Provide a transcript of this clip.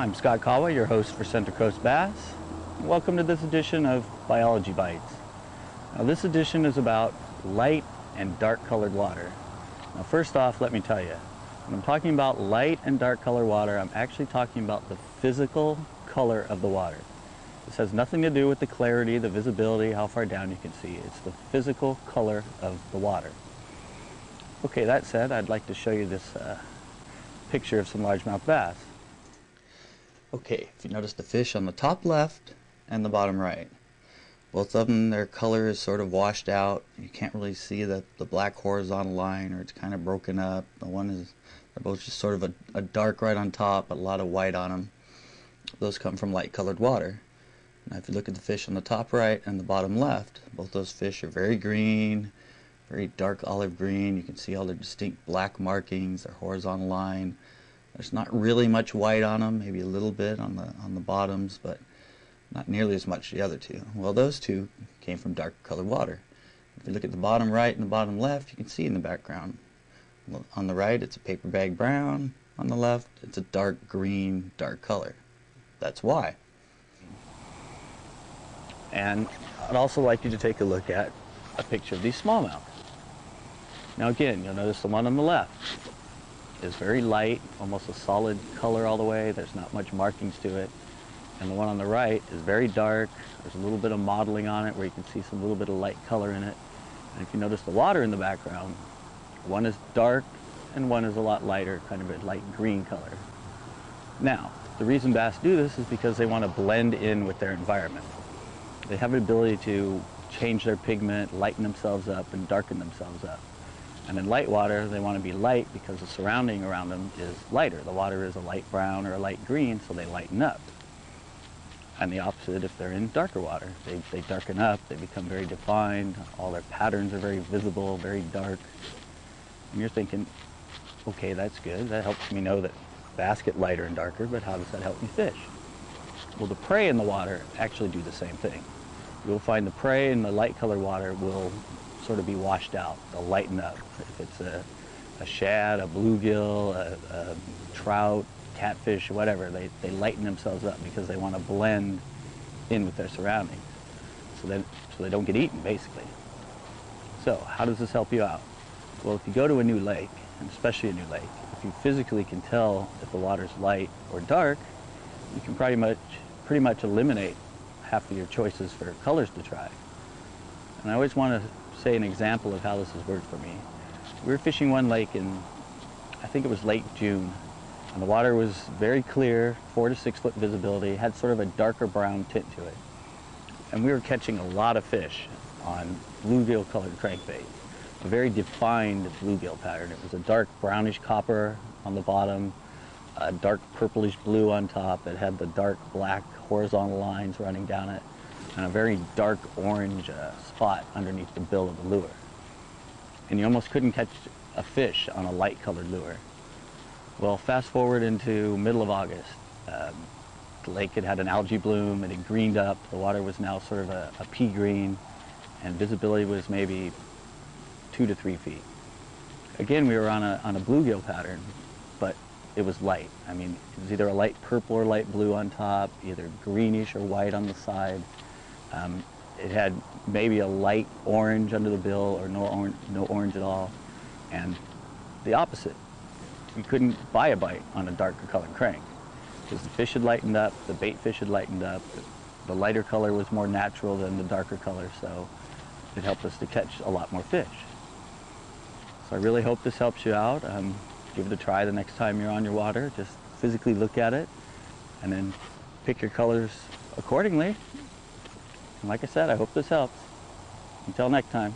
I'm Scott Kawa, your host for Central Coast Bass. Welcome to this edition of Biology Bites. Now this edition is about light and dark colored water. Now first off, let me tell you, when I'm talking about light and dark colored water, I'm actually talking about the physical color of the water. This has nothing to do with the clarity, the visibility, how far down you can see. It's the physical color of the water. Okay, that said, I'd like to show you this picture of some largemouth bass. Okay, if you notice the fish on the top left and the bottom right, both of them, their color is sort of washed out. You can't really see the black horizontal line, or it's kind of broken up. They're both just sort of a dark right on top, but a lot of white on them. Those come from light colored water. Now if you look at the fish on the top right and the bottom left, both those fish are very green, very dark olive green. You can see all their distinct black markings, their horizontal line. There's not really much white on them, maybe a little bit on the bottoms, but not nearly as much the other two. Well, those two came from dark colored water. If you look at the bottom right and the bottom left, you can see in the background. On the right, it's a paper bag brown. On the left, it's a dark green, dark color. That's why. And I'd also like you to take a look at a picture of these smallmouth. Now again, you'll notice the one on the left is very light, almost a solid color all the way. There's not much markings to it. And the one on the right is very dark. There's a little bit of modeling on it where you can see some little bit of light color in it. And if you notice the water in the background, one is dark and one is a lot lighter, kind of a light green color. Now, the reason bass do this is because they want to blend in with their environment. They have an ability to change their pigment, lighten themselves up, and darken themselves up. And in light water, they want to be light because the surrounding around them is lighter. The water is a light brown or a light green, so they lighten up. And the opposite if they're in darker water. They darken up, they become very defined, all their patterns are very visible, very dark. And you're thinking, okay, that's good. That helps me know that bass get lighter and darker, but how does that help me fish? Well, the prey in the water actually do the same thing. You'll find the prey in the light colored water will sort of be washed out. They'll lighten up. If it's a shad, a bluegill, a trout, catfish, whatever, they lighten themselves up because they want to blend in with their surroundings. So they don't get eaten, basically. So how does this help you out? Well, if you go to a new lake, and especially a new lake, if you physically can tell if the water's light or dark, you can pretty much eliminate half of your choices for colors to try. And I always want to say an example of how this has worked for me. We were fishing one lake in, I think it was late June, and the water was very clear, 4 to 6 foot visibility, had sort of a darker brown tint to it. And we were catching a lot of fish on bluegill colored crankbait, a very defined bluegill pattern. It was a dark brownish copper on the bottom, a dark purplish blue on top. It had the dark black horizontal lines running down it, and a very dark orange spot underneath the bill of the lure. And you almost couldn't catch a fish on a light colored lure. Well, fast forward into middle of August. The lake had an algae bloom, it had greened up, the water was now sort of a pea green, and visibility was maybe 2 to 3 feet. Again, we were on a bluegill pattern, but it was light. I mean, it was either a light purple or light blue on top, either greenish or white on the side. It had maybe a light orange under the bill or no orange at all. And the opposite. You couldn't buy a bite on a darker colored crank because the fish had lightened up, the bait fish had lightened up, the lighter color was more natural than the darker color, so it helped us to catch a lot more fish. So I really hope this helps you out. Give it a try the next time you're on your water. Just physically look at it and then pick your colors accordingly. And like I said, I hope this helps. Until next time.